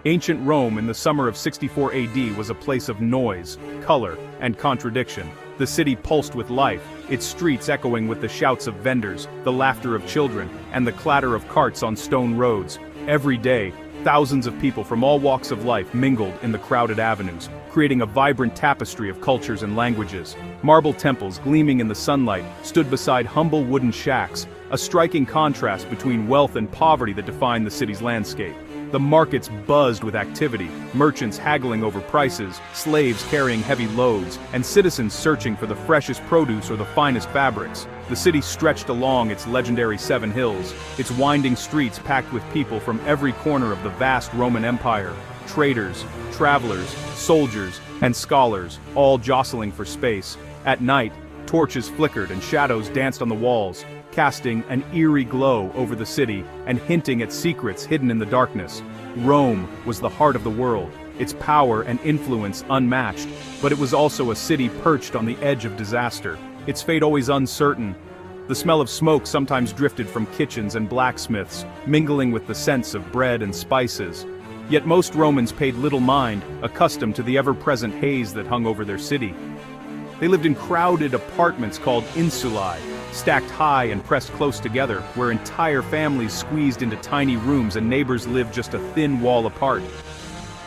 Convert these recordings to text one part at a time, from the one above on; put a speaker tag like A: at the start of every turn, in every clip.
A: Ancient Rome in the summer of 64 AD was a place of noise, color, and contradiction. The city pulsed with life, its streets echoing with the shouts of vendors, the laughter of children, and the clatter of carts on stone roads. Every day, thousands of people from all walks of life mingled in the crowded avenues, creating a vibrant tapestry of cultures and languages. Marble temples gleaming in the sunlight stood beside humble wooden shacks, a striking contrast between wealth and poverty that defined the city's landscape. The markets buzzed with activity, merchants haggling over prices, slaves carrying heavy loads, and citizens searching for the freshest produce or the finest fabrics. The city stretched along its legendary 7 hills, its winding streets packed with people from every corner of the vast Roman Empire. Traders, travelers, soldiers, and scholars, all jostling for space. At night, torches flickered and shadows danced on the walls, casting an eerie glow over the city and hinting at secrets hidden in the darkness. Rome was the heart of the world, its power and influence unmatched, but it was also a city perched on the edge of disaster, its fate always uncertain. The smell of smoke sometimes drifted from kitchens and blacksmiths, mingling with the scents of bread and spices. Yet most Romans paid little mind, accustomed to the ever-present haze that hung over their city. They lived in crowded apartments called insulae, stacked high and pressed close together, where entire families squeezed into tiny rooms and neighbors lived just a thin wall apart.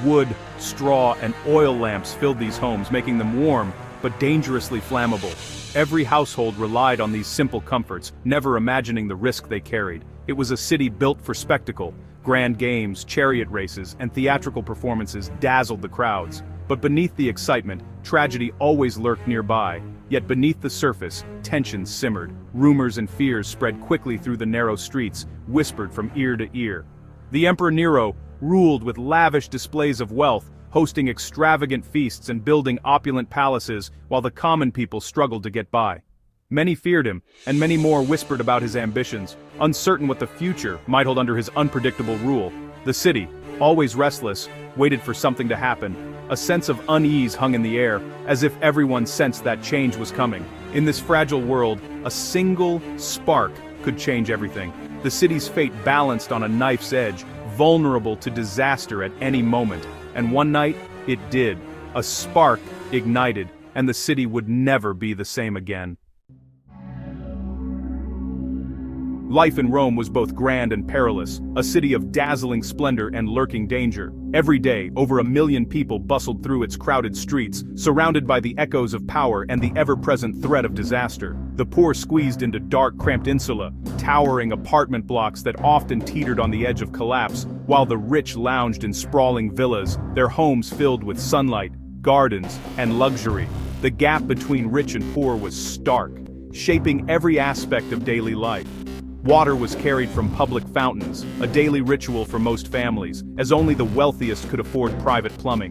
A: Wood, straw, and oil lamps filled these homes, making them warm, but dangerously flammable. Every household relied on these simple comforts, never imagining the risk they carried. It was a city built for spectacle. Grand games, chariot races, and theatrical performances dazzled the crowds. But beneath the excitement, tragedy always lurked nearby. Yet beneath the surface, tensions simmered. Rumors and fears spread quickly through the narrow streets, whispered from ear to ear. The Emperor Nero ruled with lavish displays of wealth, hosting extravagant feasts and building opulent palaces, while the common people struggled to get by. Many feared him, and many more whispered about his ambitions, uncertain what the future might hold under his unpredictable rule. The city, always restless, waited for something to happen. A sense of unease hung in the air, as if everyone sensed that change was coming. In this fragile world, a single spark could change everything. The city's fate balanced on a knife's edge, vulnerable to disaster at any moment. And one night, it did. A spark ignited, and the city would never be the same again. Life in Rome was both grand and perilous, a city of dazzling splendor and lurking danger. Every day, over 1 million people bustled through its crowded streets, surrounded by the echoes of power and the ever-present threat of disaster. The poor squeezed into dark, cramped insula, towering apartment blocks that often teetered on the edge of collapse, while the rich lounged in sprawling villas, their homes filled with sunlight, gardens, and luxury. The gap between rich and poor was stark, shaping every aspect of daily life. Water was carried from public fountains, a daily ritual for most families, as only the wealthiest could afford private plumbing.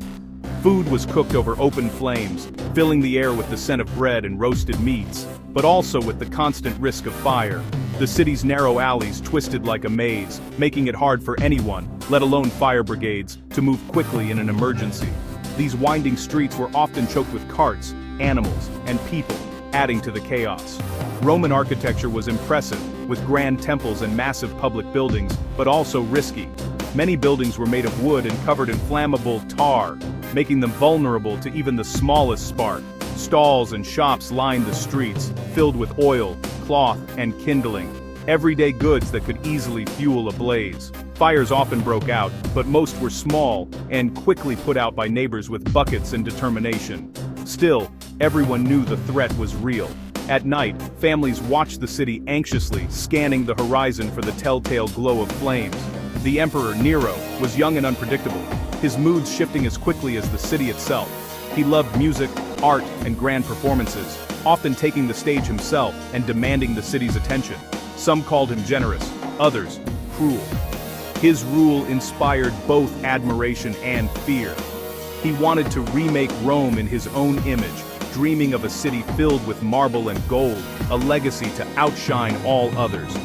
A: Food was cooked over open flames, filling the air with the scent of bread and roasted meats, but also with the constant risk of fire. The city's narrow alleys twisted like a maze, making it hard for anyone, let alone fire brigades, to move quickly in an emergency. These winding streets were often choked with carts, animals, and people, adding to the chaos. Roman architecture was impressive, with grand temples and massive public buildings, but also risky. Many buildings were made of wood and covered in flammable tar, making them vulnerable to even the smallest spark. Stalls and shops lined the streets, filled with oil, cloth, and kindling, everyday goods that could easily fuel a blaze. Fires often broke out, but most were small and quickly put out by neighbors with buckets and determination. Still, everyone knew the threat was real. At night, families watched the city anxiously, scanning the horizon for the telltale glow of flames. The Emperor Nero was young and unpredictable, his moods shifting as quickly as the city itself. He loved music, art, and grand performances, often taking the stage himself and demanding the city's attention. Some called him generous, others cruel. His rule inspired both admiration and fear. He wanted to remake Rome in his own image, dreaming of a city filled with marble and gold, a legacy to outshine all others.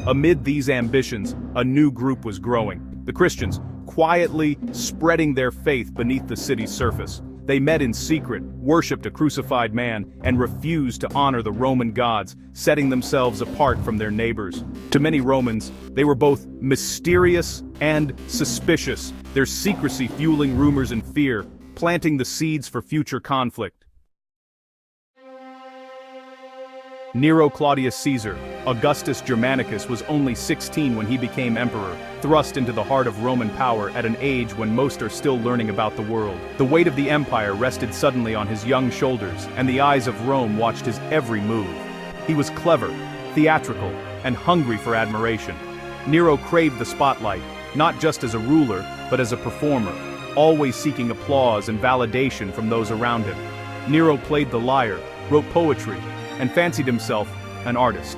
A: Amid these ambitions, a new group was growing, the Christians, quietly spreading their faith beneath the city's surface. They met in secret, worshipped a crucified man, and refused to honor the Roman gods, setting themselves apart from their neighbors. To many Romans, they were both mysterious and suspicious, their secrecy fueling rumors and fear, planting the seeds for future conflict. Nero Claudius Caesar, Augustus Germanicus, was only 16 when he became emperor, thrust into the heart of Roman power at an age when most are still learning about the world. The weight of the empire rested suddenly on his young shoulders, and the eyes of Rome watched his every move. He was clever, theatrical, and hungry for admiration. Nero craved the spotlight, not just as a ruler, but as a performer, always seeking applause and validation from those around him. Nero played the lyre, wrote poetry, and fancied himself an artist.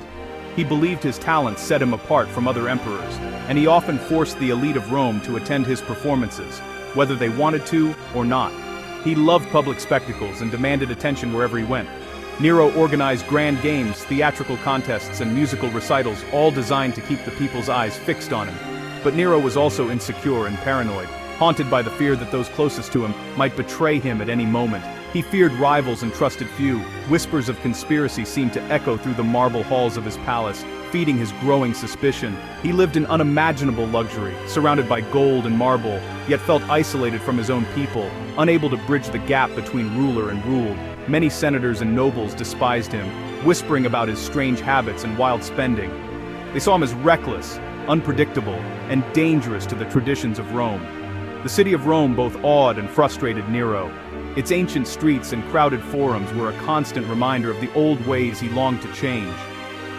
A: He believed his talents set him apart from other emperors, and he often forced the elite of Rome to attend his performances, whether they wanted to or not. He loved public spectacles and demanded attention wherever he went. Nero organized grand games, theatrical contests, and musical recitals, all designed to keep the people's eyes fixed on him. But Nero was also insecure and paranoid, haunted by the fear that those closest to him might betray him at any moment. He feared rivals and trusted few. Whispers of conspiracy seemed to echo through the marble halls of his palace, feeding his growing suspicion. He lived in unimaginable luxury, surrounded by gold and marble, yet felt isolated from his own people, unable to bridge the gap between ruler and ruled. Many senators and nobles despised him, whispering about his strange habits and wild spending. They saw him as reckless, unpredictable, and dangerous to the traditions of Rome. The city of Rome both awed and frustrated Nero. Its ancient streets and crowded forums were a constant reminder of the old ways he longed to change.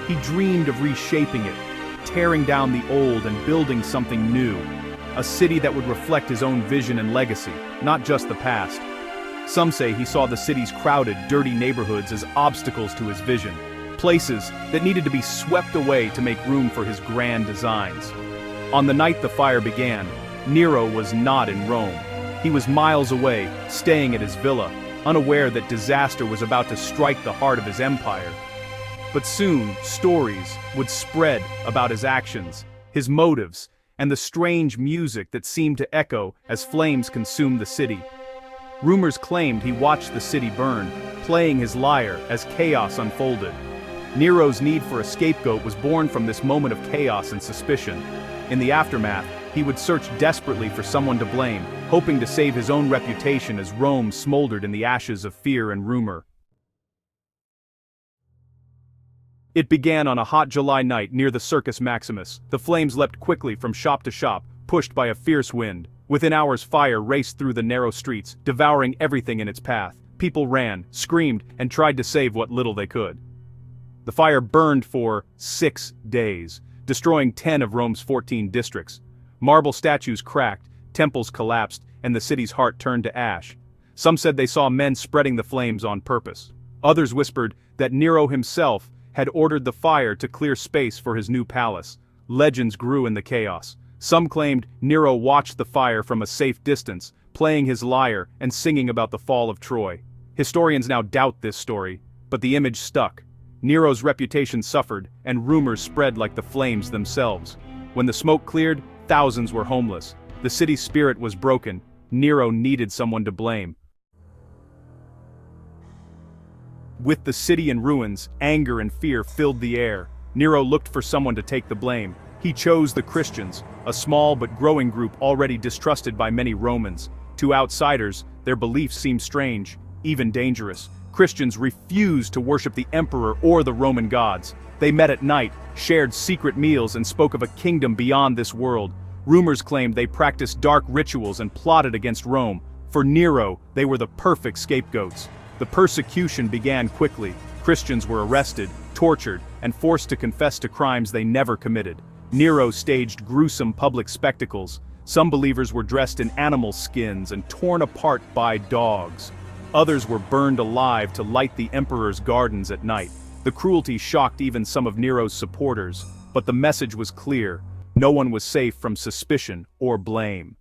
A: He dreamed of reshaping it, tearing down the old and building something new, a city that would reflect his own vision and legacy, not just the past. Some say he saw the city's crowded, dirty neighborhoods as obstacles to his vision, places that needed to be swept away to make room for his grand designs. On the night the fire began, Nero was not in Rome. He was miles away, staying at his villa, unaware that disaster was about to strike the heart of his empire. But soon, stories would spread about his actions, his motives, and the strange music that seemed to echo as flames consumed the city. Rumors claimed he watched the city burn, playing his lyre as chaos unfolded. Nero's need for a scapegoat was born from this moment of chaos and suspicion. In the aftermath, he would search desperately for someone to blame, hoping to save his own reputation as Rome smoldered in the ashes of fear and rumor. It began on a hot July night near the Circus Maximus. The flames leapt quickly from shop to shop, pushed by a fierce wind. Within hours, fire raced through the narrow streets, devouring everything in its path. People ran, screamed, and tried to save what little they could. The fire burned for 6 days, destroying 10 of Rome's 14 districts. Marble statues cracked, temples collapsed, and the city's heart turned to ash. Some said they saw men spreading the flames on purpose. Others whispered that Nero himself had ordered the fire to clear space for his new palace. Legends grew in the chaos. Some claimed Nero watched the fire from a safe distance, playing his lyre and singing about the fall of Troy. Historians now doubt this story, but the image stuck. Nero's reputation suffered, and rumors spread like the flames themselves. When the smoke cleared, thousands were homeless. The city's spirit was broken. Nero needed someone to blame. With the city in ruins, anger and fear filled the air. Nero looked for someone to take the blame. He chose the Christians, a small but growing group already distrusted by many Romans. To outsiders, their beliefs seemed strange, even dangerous. Christians refused to worship the emperor or the Roman gods. They met at night, shared secret meals, and spoke of a kingdom beyond this world. Rumors claimed they practiced dark rituals and plotted against Rome. For Nero, they were the perfect scapegoats. The persecution began quickly. Christians were arrested, tortured, and forced to confess to crimes they never committed. Nero staged gruesome public spectacles. Some believers were dressed in animal skins and torn apart by dogs. Others were burned alive to light the emperor's gardens at night. The cruelty shocked even some of Nero's supporters, but the message was clear: no one was safe from suspicion or blame.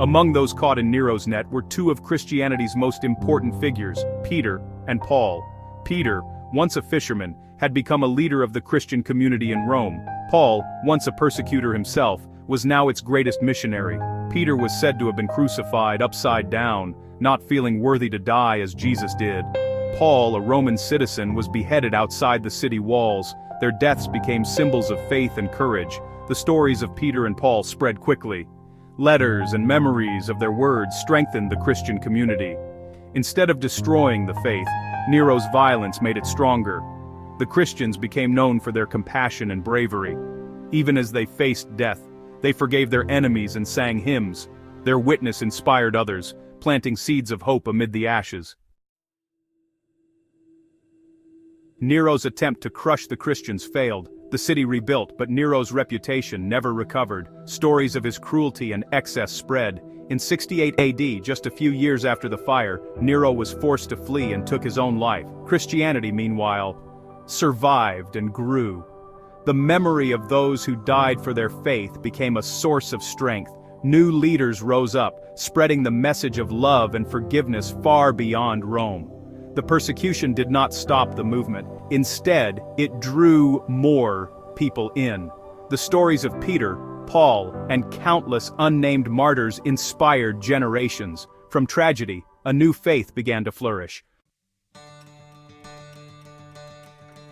A: Among those caught in Nero's net were two of Christianity's most important figures, Peter and Paul. Peter, once a fisherman, had become a leader of the Christian community in Rome. Paul, once a persecutor himself, was now its greatest missionary. Peter was said to have been crucified upside down, not feeling worthy to die as Jesus did. Paul, a Roman citizen, was beheaded outside the city walls. Their deaths became symbols of faith and courage. The stories of Peter and Paul spread quickly. Letters and memories of their words strengthened the Christian community. Instead of destroying the faith, Nero's violence made it stronger. The Christians became known for their compassion and bravery. Even as they faced death, they forgave their enemies and sang hymns. Their witness inspired others, planting seeds of hope amid the ashes. Nero's attempt to crush the Christians failed. The city rebuilt, but Nero's reputation never recovered. Stories of his cruelty and excess spread. In 68 AD, just a few years after the fire, Nero was forced to flee and took his own life. Christianity, meanwhile, survived and grew. The memory of those who died for their faith became a source of strength. New leaders rose up, spreading the message of love and forgiveness far beyond Rome. The persecution did not stop the movement. Instead, it drew more people in. The stories of Peter, Paul, and countless unnamed martyrs inspired generations. From tragedy, a new faith began to flourish.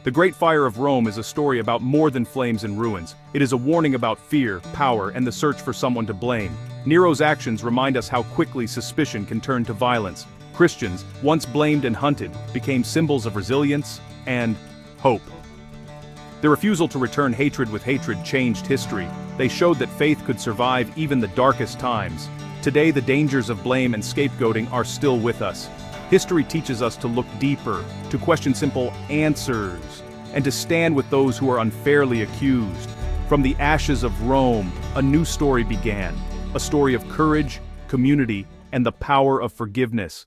A: The Great Fire of Rome is a story about more than flames and ruins. It is a warning about fear, power, and the search for someone to blame. Nero's actions remind us how quickly suspicion can turn to violence. Christians, once blamed and hunted, became symbols of resilience and hope. Their refusal to return hatred with hatred changed history. They showed that faith could survive even the darkest times. Today, the dangers of blame and scapegoating are still with us. History teaches us to look deeper, to question simple answers, and to stand with those who are unfairly accused. From the ashes of Rome, a new story began, a story of courage, community, and the power of forgiveness.